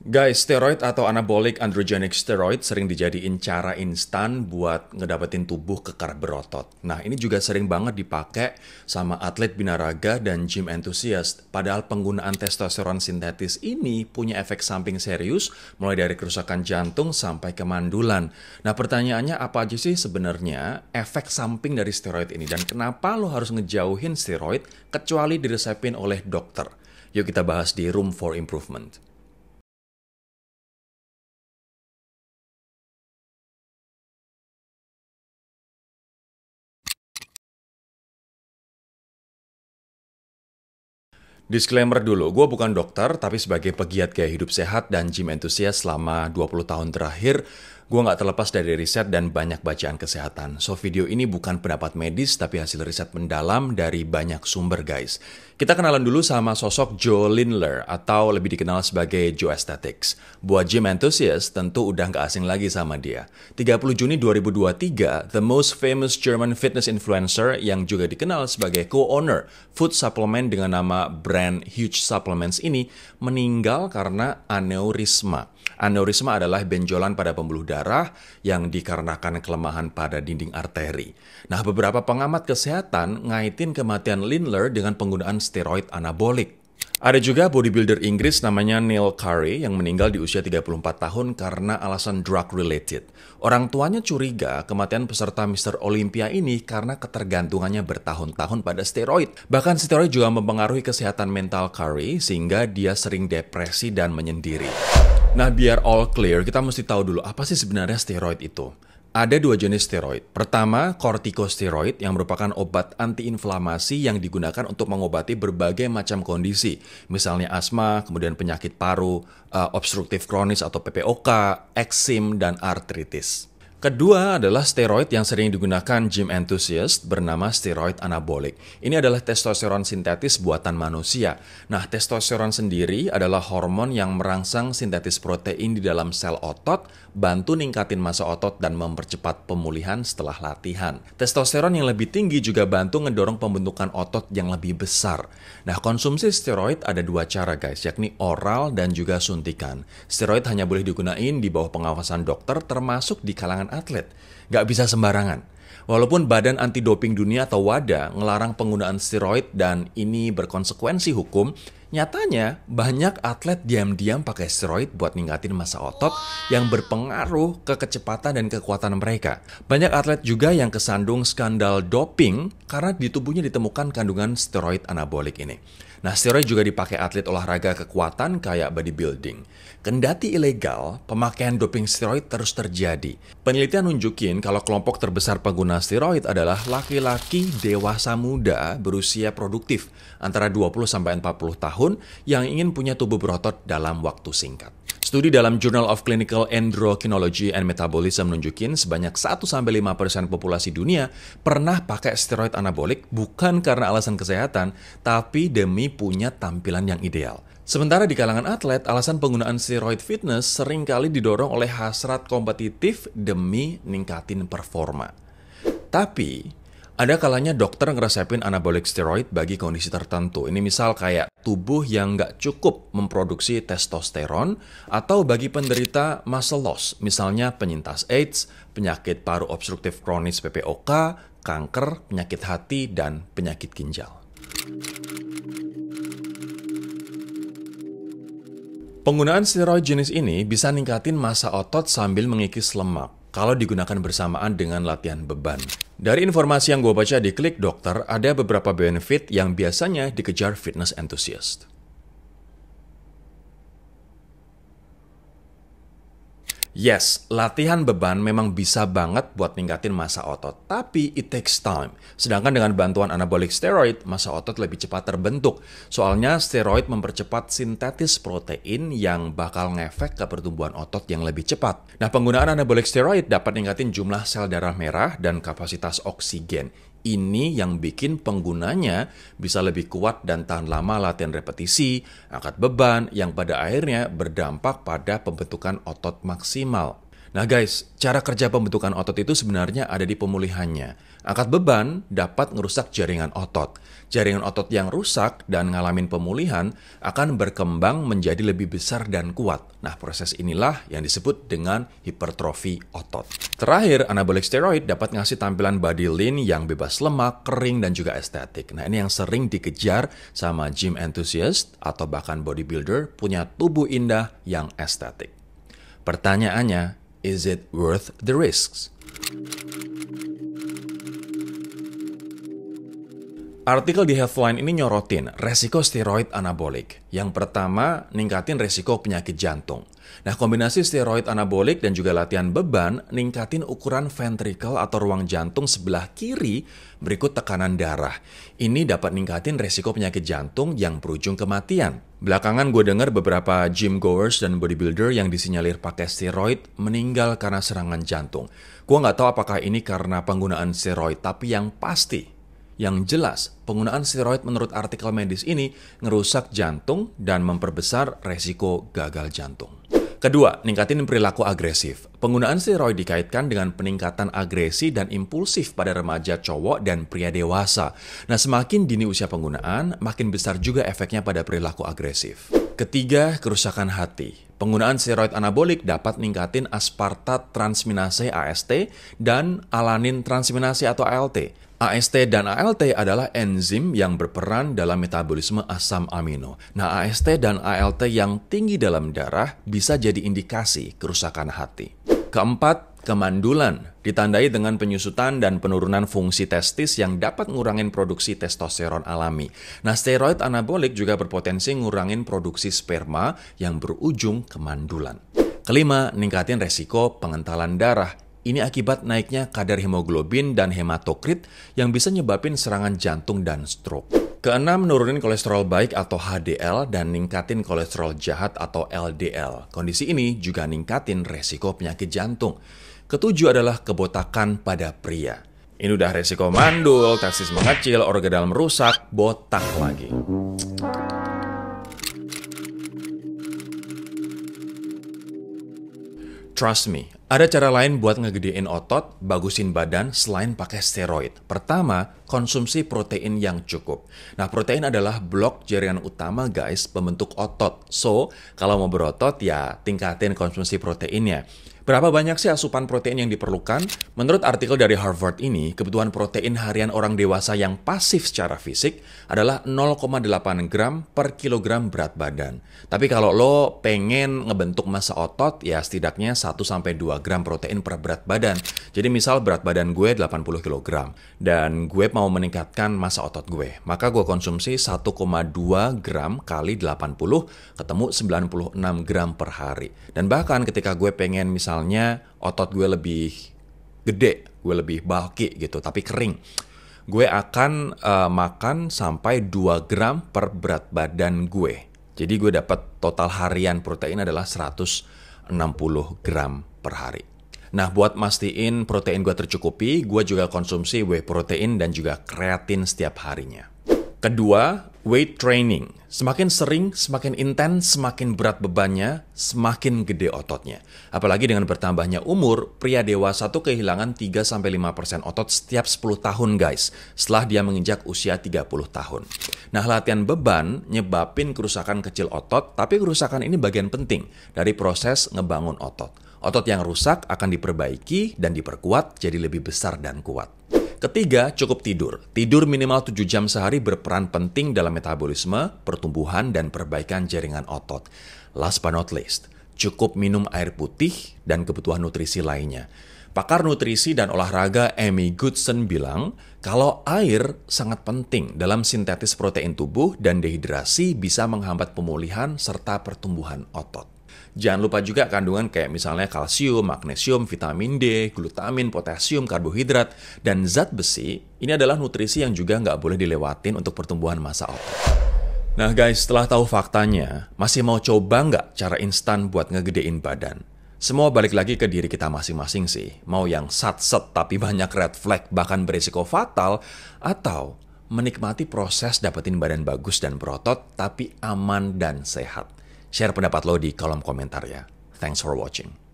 Guys, steroid atau anabolic androgenic steroid sering dijadiin cara instan buat ngedapetin tubuh kekar berotot. Nah, ini juga sering banget dipakai sama atlet binaraga dan gym enthusiast. Padahal penggunaan testosteron sintetis ini punya efek samping serius, mulai dari kerusakan jantung sampai kemandulan. Nah, pertanyaannya apa aja sih sebenarnya efek samping dari steroid ini? Dan kenapa lo harus ngejauhin steroid kecuali diresepin oleh dokter? Yuk kita bahas di Room for Improvement. Disclaimer dulu, gue bukan dokter, tapi sebagai pegiat gaya hidup sehat dan gym enthusiast selama 20 tahun terakhir, gue nggak terlepas dari riset dan banyak bacaan kesehatan. So, video ini bukan pendapat medis, tapi hasil riset mendalam dari banyak sumber, guys. Kita kenalan dulu sama sosok Joe Lindler, atau lebih dikenal sebagai Joe Aesthetics. Buat gym enthusiast, tentu udah nggak asing lagi sama dia. 30 Juni 2023, the most famous German fitness influencer yang juga dikenal sebagai co-owner food supplement dengan nama brand Huge Supplements ini meninggal karena aneurisma. Aneurisma adalah benjolan pada pembuluh darah yang dikarenakan kelemahan pada dinding arteri. Nah, beberapa pengamat kesehatan ngaitin kematian Lindler dengan penggunaan steroid anabolik. Ada juga bodybuilder Inggris namanya Neil Curry yang meninggal di usia 34 tahun karena alasan drug related. Orang tuanya curiga kematian peserta Mr. Olympia ini karena ketergantungannya bertahun-tahun pada steroid. Bahkan steroid juga mempengaruhi kesehatan mental Curry sehingga dia sering depresi dan menyendiri. Nah, biar all clear, kita mesti tahu dulu apa sih sebenarnya steroid itu. Ada dua jenis steroid. Pertama, corticosteroid yang merupakan obat antiinflamasi yang digunakan untuk mengobati berbagai macam kondisi. Misalnya asma, kemudian penyakit paru, obstruktif kronis atau PPOK, eksim, dan artritis. Kedua adalah steroid yang sering digunakan gym enthusiast bernama steroid anabolik. Ini adalah testosteron sintetis buatan manusia. Nah, testosteron sendiri adalah hormon yang merangsang sintetis protein di dalam sel otot, bantu ningkatin massa otot dan mempercepat pemulihan setelah latihan. Testosteron yang lebih tinggi juga bantu ngedorong pembentukan otot yang lebih besar. Nah, konsumsi steroid ada dua cara, guys, yakni oral dan juga suntikan. Steroid hanya boleh digunain di bawah pengawasan dokter termasuk di kalangan atlet. Nggak bisa sembarangan. Walaupun Badan Anti-Doping Dunia atau WADA ngelarang penggunaan steroid dan ini berkonsekuensi hukum, nyatanya banyak atlet diam-diam pakai steroid buat ningkatin massa otot yang berpengaruh ke kecepatan dan kekuatan mereka. Banyak atlet juga yang kesandung skandal doping karena di tubuhnya ditemukan kandungan steroid anabolik ini. Nah, steroid juga dipakai atlet olahraga kekuatan kayak bodybuilding. Kendati ilegal, pemakaian doping steroid terus terjadi. Penelitian nunjukin kalau kelompok terbesar pengguna steroid adalah laki-laki dewasa muda berusia produktif antara 20-40 tahun yang ingin punya tubuh berotot dalam waktu singkat. Studi dalam Journal of Clinical Endocrinology and Metabolism nunjukin sebanyak 1-5% populasi dunia pernah pakai steroid anabolik bukan karena alasan kesehatan, tapi demi punya tampilan yang ideal. Sementara di kalangan atlet, alasan penggunaan steroid fitness seringkali didorong oleh hasrat kompetitif demi ningkatin performa. Tapi, ada kalanya dokter ngeresepin anabolic steroid bagi kondisi tertentu. Ini misal kayak tubuh yang nggak cukup memproduksi testosteron atau bagi penderita muscle loss, misalnya penyintas AIDS, penyakit paru obstruktif kronis PPOK, kanker, penyakit hati, dan penyakit ginjal. Penggunaan steroid jenis ini bisa ningkatin massa otot sambil mengikis lemak kalau digunakan bersamaan dengan latihan beban. Dari informasi yang gue baca di Klik Dokter, ada beberapa benefit yang biasanya dikejar fitness enthusiast. Yes, latihan beban memang bisa banget buat ningkatin massa otot, tapi it takes time. Sedangkan dengan bantuan anabolic steroid, massa otot lebih cepat terbentuk. Soalnya steroid mempercepat sintetis protein yang bakal ngefek ke pertumbuhan otot yang lebih cepat. Nah, penggunaan anabolic steroid dapat ningkatin jumlah sel darah merah dan kapasitas oksigen. Ini yang bikin penggunanya bisa lebih kuat dan tahan lama latihan repetisi, angkat beban, yang pada akhirnya berdampak pada pembentukan otot maksimal. Nah guys, cara kerja pembentukan otot itu sebenarnya ada di pemulihannya. Angkat beban dapat ngerusak jaringan otot. Jaringan otot yang rusak dan ngalamin pemulihan akan berkembang menjadi lebih besar dan kuat. Nah, proses inilah yang disebut dengan hipertrofi otot. Terakhir, anabolic steroid dapat ngasih tampilan body lean yang bebas lemak, kering, dan juga estetik. Nah, ini yang sering dikejar sama gym enthusiast atau bahkan bodybuilder punya tubuh indah yang estetik. Pertanyaannya, is it worth the risks? Artikel di Healthline ini nyorotin resiko steroid anabolik. Yang pertama, ningkatin resiko penyakit jantung. Nah, kombinasi steroid anabolik dan juga latihan beban ningkatin ukuran ventricle atau ruang jantung sebelah kiri berikut tekanan darah. Ini dapat ningkatin resiko penyakit jantung yang berujung kematian. Belakangan gue dengar beberapa gym goers dan bodybuilder yang disinyalir pakai steroid meninggal karena serangan jantung. Gue nggak tahu apakah ini karena penggunaan steroid, tapi yang pasti, yang jelas, penggunaan steroid menurut artikel medis ini ngerusak jantung dan memperbesar resiko gagal jantung. Kedua, ningkatin perilaku agresif. Penggunaan steroid dikaitkan dengan peningkatan agresi dan impulsif pada remaja cowok dan pria dewasa. Nah, semakin dini usia penggunaan, makin besar juga efeknya pada perilaku agresif. Ketiga, kerusakan hati. Penggunaan steroid anabolik dapat ningkatin aspartat transminase AST dan alanin transminase atau ALT. AST dan ALT adalah enzim yang berperan dalam metabolisme asam amino. Nah, AST dan ALT yang tinggi dalam darah bisa jadi indikasi kerusakan hati. Keempat, kemandulan. Ditandai dengan penyusutan dan penurunan fungsi testis yang dapat ngurangin produksi testosteron alami. Nah, steroid anabolik juga berpotensi ngurangin produksi sperma yang berujung kemandulan. Kelima, ningkatin resiko pengentalan darah. Ini akibat naiknya kadar hemoglobin dan hematokrit yang bisa nyebabin serangan jantung dan stroke. Keenam, nurunin kolesterol baik atau HDL dan ningkatin kolesterol jahat atau LDL. Kondisi ini juga ningkatin resiko penyakit jantung. Ketujuh adalah kebotakan pada pria. Ini udah resiko mandul, testis mengecil, organ dalam rusak, botak lagi. Trust me, ada cara lain buat ngegedein otot, bagusin badan selain pakai steroid. Pertama, konsumsi protein yang cukup. Nah, protein adalah blok jaringan utama guys pembentuk otot. So, kalau mau berotot ya tingkatin konsumsi proteinnya. Berapa banyak sih asupan protein yang diperlukan? Menurut artikel dari Harvard ini, kebutuhan protein harian orang dewasa yang pasif secara fisik adalah 0,8 gram per kilogram berat badan. Tapi kalau lo pengen ngebentuk massa otot, ya setidaknya 1-2 gram protein per berat badan. Jadi misal berat badan gue 80 kg, dan gue mau meningkatkan massa otot gue, maka gue konsumsi 1,2 gram kali 80, ketemu 96 gram per hari. Dan bahkan ketika gue pengen misalnya otot gue lebih gede, gue lebih bulky gitu, tapi kering, gue akan makan sampai 2 gram per berat badan gue. Jadi gue dapat total harian protein adalah 160 gram per hari. Nah, buat mastiin protein gue tercukupi, gue juga konsumsi whey protein dan juga kreatin setiap harinya. Kedua, weight training. Semakin sering, semakin intens, semakin berat bebannya, semakin gede ototnya. Apalagi dengan bertambahnya umur, pria dewasa tuh kehilangan 3-5% otot setiap 10 tahun guys, setelah dia menginjak usia 30 tahun. Nah, latihan beban nyebabin kerusakan kecil otot, tapi kerusakan ini bagian penting dari proses ngebangun otot. Otot yang rusak akan diperbaiki dan diperkuat jadi lebih besar dan kuat. Ketiga, cukup tidur. Tidur minimal 7 jam sehari berperan penting dalam metabolisme, pertumbuhan, dan perbaikan jaringan otot. Last but not least, cukup minum air putih dan kebutuhan nutrisi lainnya. Pakar nutrisi dan olahraga Amy Goodson bilang, kalau air sangat penting dalam sintetis protein tubuh dan dehidrasi bisa menghambat pemulihan serta pertumbuhan otot. Jangan lupa juga kandungan kayak misalnya kalsium, magnesium, vitamin D, glutamin, potasium, karbohidrat, dan zat besi. Ini adalah nutrisi yang juga nggak boleh dilewatin untuk pertumbuhan massa otot. Nah guys, setelah tahu faktanya, masih mau coba nggak cara instan buat ngegedein badan? Semua balik lagi ke diri kita masing-masing sih. Mau yang sat-set tapi banyak red flag bahkan berisiko fatal, atau menikmati proses dapetin badan bagus dan berotot tapi aman dan sehat. Share pendapat lo di kolom komentar ya. Thanks for watching.